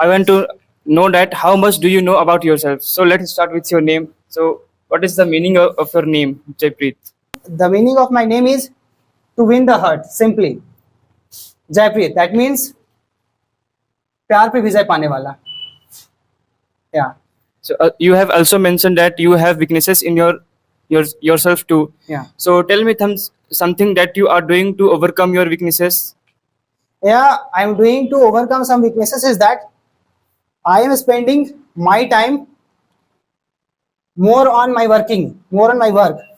I want to know that how much do you know about yourself. So let's start with your name. So what is the meaning of your name, Jaipreet? The meaning of my name is to win the heart, simply. Jaipreet, that means प्यार पे विजय पाने वाला. Yeah. So you have also mentioned that you have weaknesses in yourself too. Yeah. So tell me something that you are doing to overcome your weaknesses. Yeah, I'm doing to overcome some weaknesses is that I am spending my time more on my work,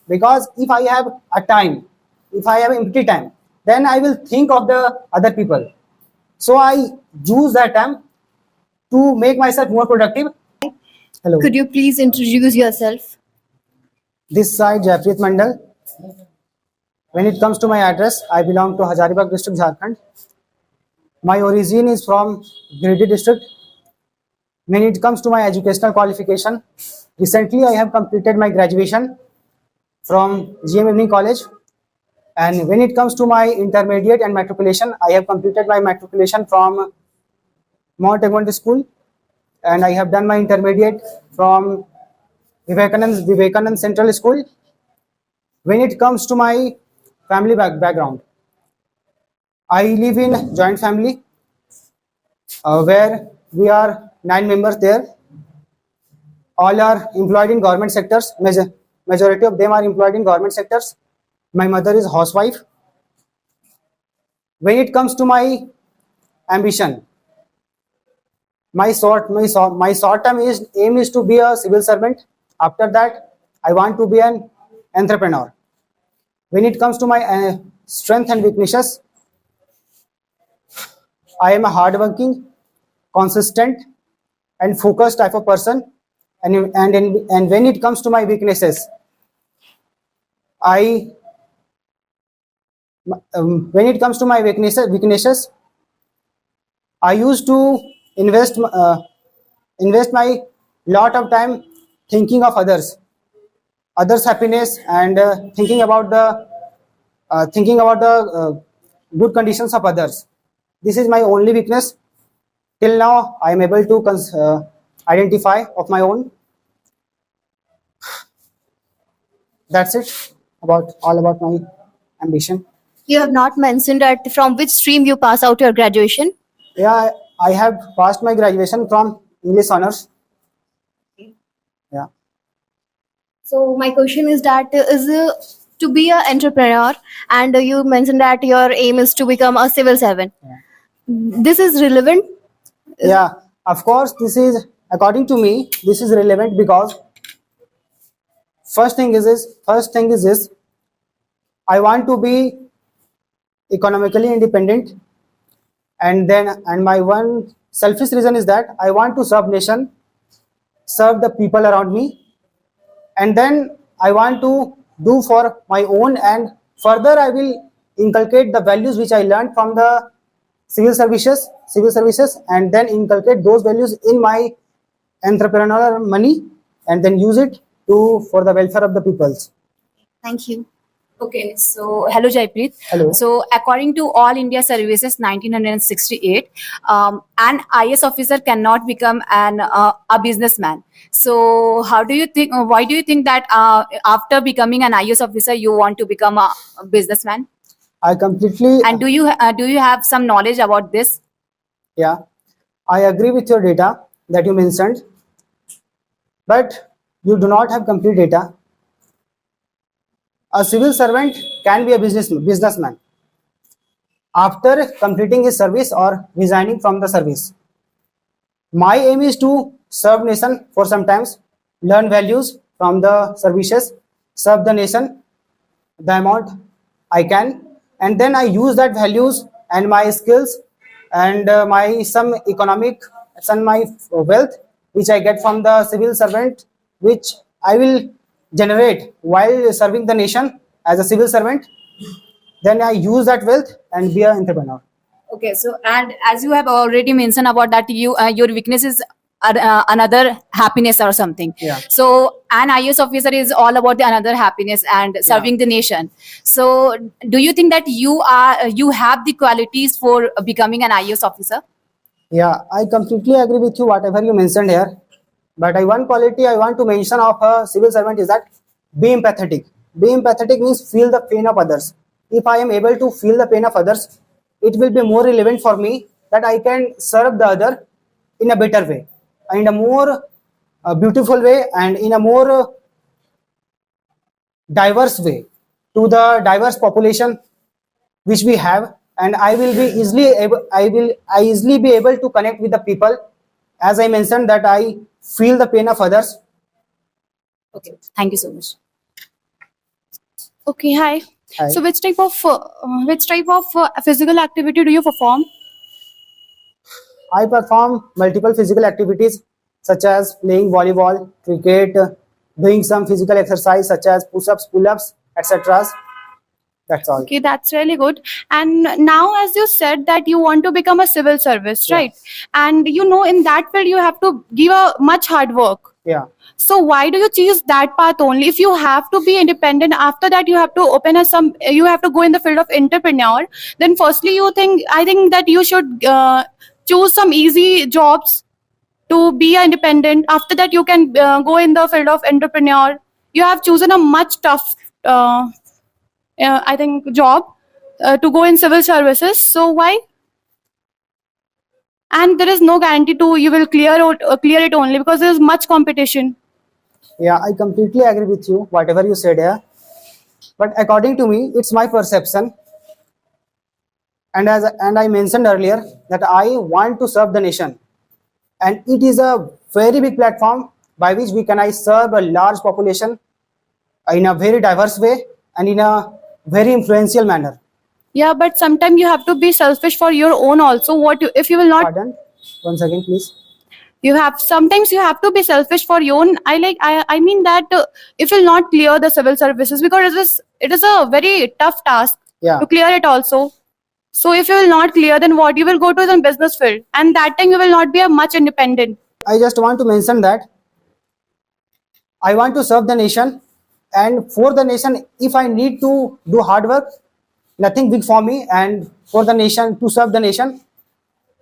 because if I have empty time, then I will think of the other people. So I use that time to make myself more productive. Hello. Could you please introduce yourself? This side Jaipreet Mandal. When it comes to my address, I belong to Hazaribagh district, Jharkhand. My origin is from Giridih district. When it comes to my educational qualification, recently I have completed my graduation from GM Evening College. And when it comes to my intermediate and matriculation, I have completed my matriculation from Mount Egmont School, and I have done my intermediate from Vivekanand Central School. When it comes to my family background, I live in joint family where we are 9 members there. All are employed in government sectors. Majority of them are employed in government sectors. My mother is housewife. When it comes to my ambition, my short-term aim is to be a civil servant. After that, I want to be an entrepreneur. When it comes to my strength and weaknesses, I am a hardworking, consistent, and focused type of person. And when it comes to my weaknesses, when it comes to my weaknesses, I used to invest my lot of time thinking of others happiness, and thinking about the good conditions of others. This is my only weakness. Till now, I am able to identify of my own. That's it all about my ambition. You have not mentioned that from which stream you pass out your graduation. Yeah, I have passed my graduation from English honors. Yeah. So my question is that to be an entrepreneur, and you mentioned that your aim is to become a civil servant. Yeah. This is relevant. Yeah, of course, this is, according to me, this is relevant because first thing is this: I want to be economically independent, and my one selfish reason is that I want to serve nation, serve the people around me, and then I want to do for my own, and further I will inculcate the values which I learned from the civil services, and then inculcate those values in my entrepreneurial money, and then use it for the welfare of the peoples. Thank you. Okay, so hello Jaipreet. Hello. So according to All India Services 1968, an IS officer cannot become a businessman. So how do you think? Why do you think that after becoming an IS officer, you want to become a businessman? I completely And do you have some knowledge about this? Yeah, I agree with your data that you mentioned, but you do not have complete data. A civil servant can be a businessman after completing his service or resigning from the service. My aim is to serve nation for some times, learn values from the services, serve the nation the amount I can, and then I use that values and my skills and my wealth which I get from the civil servant, which I will generate while serving the nation as a civil servant. Then I use that wealth and be an entrepreneur. Okay, so and as you have already mentioned about that, your weakness is another happiness or something. Yeah. So an IS officer is all about the another happiness and serving the nation. So do you think that you have the qualities for becoming an IS officer? Yeah, I completely agree with you, whatever you mentioned here. But one quality I want to mention of a civil servant is that be empathetic. Be empathetic means feel the pain of others. If I am able to feel the pain of others, it will be more relevant for me that I can serve the other in a better way, in a more beautiful way, and in a more diverse way to the diverse population which we have. And I will be easily able, I easily be able to connect with the people, as I mentioned that I feel the pain of others. Okay, thank you so much. Okay, hi. Hi. So which type of physical activity do you perform? I perform multiple physical activities such as playing volleyball, cricket, doing some physical exercise such as push-ups, pull-ups, etc. That's all. Okay, that's really good. And now, as you said that you want to become a civil service, Yeah. right? And you know, in that field, you have to give a much hard work. Yeah. So why do you choose that path only? If you have to be independent, after that you have to open a some. You have to go in the field of entrepreneur. Then, firstly, I think that you should choose some easy jobs to be independent. After that, you can go in the field of entrepreneur. You have chosen a much tough. I think job to go in civil services. So why? And there is no guarantee to you will clear it only because there is much competition. Yeah, I completely agree with you, whatever you said here. But according to me, it's my perception. And I mentioned earlier that I want to serve the nation. And it is a very big platform by which we can I serve a large population in a very diverse way and in a very influential manner. Yeah, but sometimes you have to be selfish for your own also. If you will not? Pardon? Once again, please. You have sometimes you have to be selfish for your own. I mean that if you will not clear the civil services because it is a very tough task Yeah. to clear it also. So if you will not clear, then what? You will go to the business field, and that time you will not be a much independent. I just want to mention that I want to serve the nation, and for the nation, if I need to do hard work, nothing big for me, and for the nation, to serve the nation,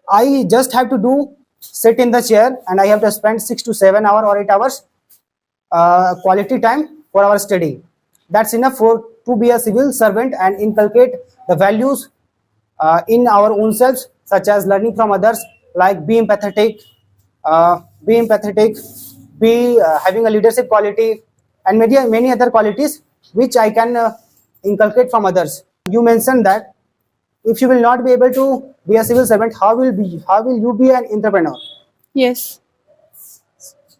I just have to do sit in the chair and I have to spend 6 to 7 hours or 8 hours quality time for our study. That's enough for to be a civil servant and inculcate the values in our own selves, such as learning from others, like be empathetic, be having a leadership quality, and many other qualities which I can inculcate from others. You mentioned that if you will not be able to be a civil servant, how will you be an entrepreneur? Yes.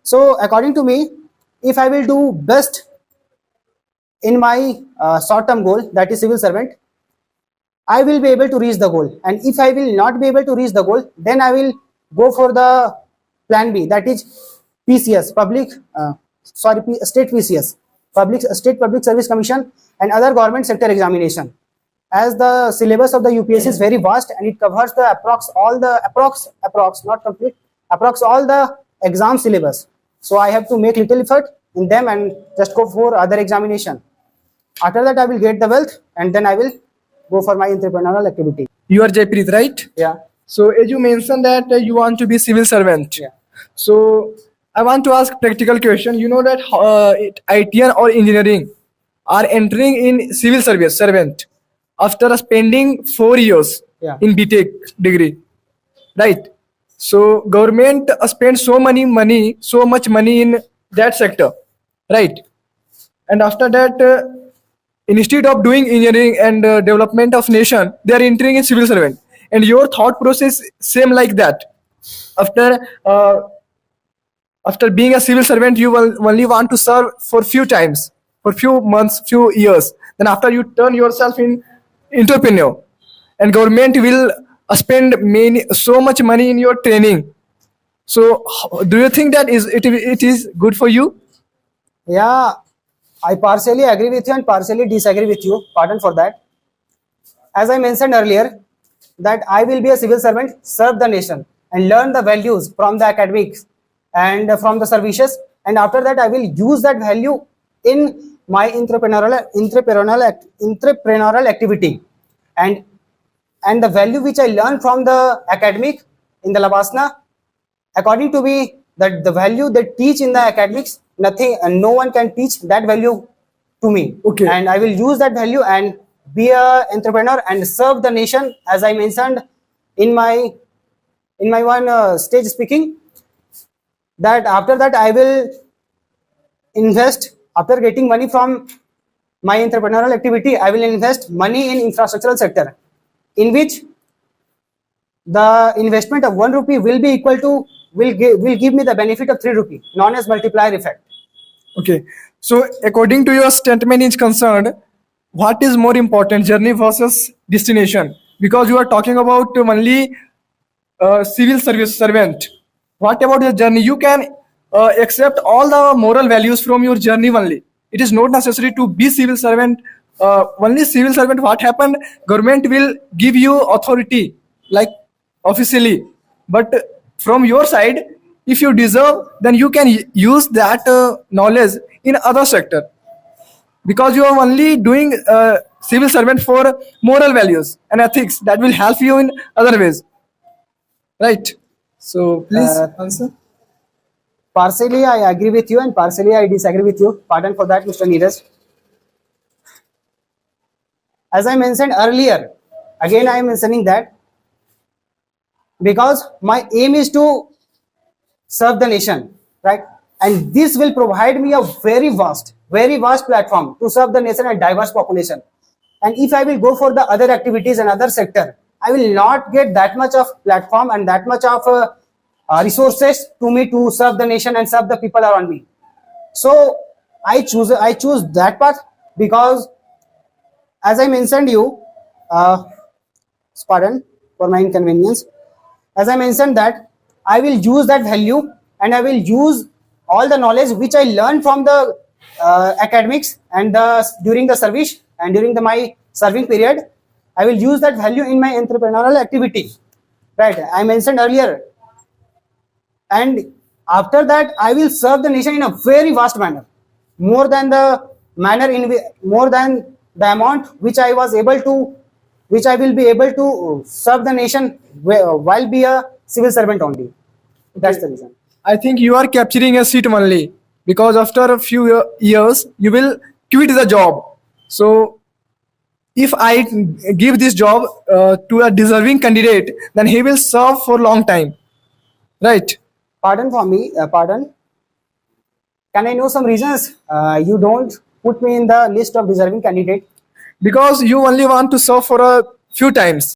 So according to me, if I will do best in my short-term goal, that is civil servant, I will be able to reach the goal. And if I will not be able to reach the goal, then I will go for the plan B, that is PCS, state PCS, State Public Service Commission, and other government sector examination. As the syllabus of the UPSC is very vast and it covers the approx not complete, approx all the exam syllabus. So I have to make little effort in them and just go for other examination. After that, I will get the wealth and then I will go for my entrepreneurial activity. You are Jaypreet, right? Yeah. So as you mentioned that you want to be civil servant. Yeah. So I want to ask practical question. You know that ITN or engineering are entering in civil service servant after spending 4 years Yeah. in BTech degree, right? So government spends so much money in that sector, right? And after that, instead of doing engineering and development of nation, they are entering in civil servant. And your thought process same like that. After after being a civil servant, you will only want to serve for few times, for few months, few years. Then after you turn yourself in entrepreneur, and government will spend so much money in your training. So do you think that it is good for you? Yeah, I partially agree with you and partially disagree with you. Pardon for that. As I mentioned earlier, that I will be a civil servant, serve the nation, and learn the values from the academics and from the services. And after that, I will use that value in my entrepreneurial activity. And the value which I learn from the academic, in the Labasna, according to me, that the value they teach in the academics, nothing and no one can teach that value to me. Okay. And I will use that value and be a entrepreneur and serve the nation, as I mentioned in my one stage speaking. That after that I will invest, after getting money from my entrepreneurial activity, I will invest money in infrastructural sector, in which the investment of 1 rupee will be equal to will give me the benefit of 3 rupee, known as multiplier effect. Okay. So according to your statement is concerned, what is more important, journey versus destination? Because you are talking about only civil service servant. What about the journey? You can accept all the moral values from your journey only. It is not necessary to be civil servant. Only civil servant. What happened? Government will give you authority, like officially, but from your side, if you deserve, then you can use that knowledge in other sector, because you are only doing civil servant for moral values and ethics that will help you in other ways, right? So please answer. Partially I agree with you and partially I disagree with you. Pardon for that, Mr. Neeraj. As I mentioned earlier, again I am mentioning that because my aim is to serve the nation, right? And this will provide me a very vast platform to serve the nation and diverse population. And if I will go for the other activities and other sector, I will not get that much of platform and that much of resources to me to serve the nation and serve the people around me. So I choose that path because, as I mentioned you, pardon for my inconvenience. As I mentioned that I will use that value and I will use all the knowledge which I learned from the academics and during the service and during my serving period. I will use that value in my entrepreneurial activity, right? I mentioned earlier, and after that I will serve the nation in a very vast manner, more than the amount which I will be able to serve the nation while be a civil servant only. That's the reason. I think you are capturing a seat only, because after a few years you will quit the job. So if I give this job to a deserving candidate, then he will serve for a long time, right? Pardon for me, pardon. Can I know some reasons you don't put me in the list of deserving candidate? Because you only want to serve for a few times.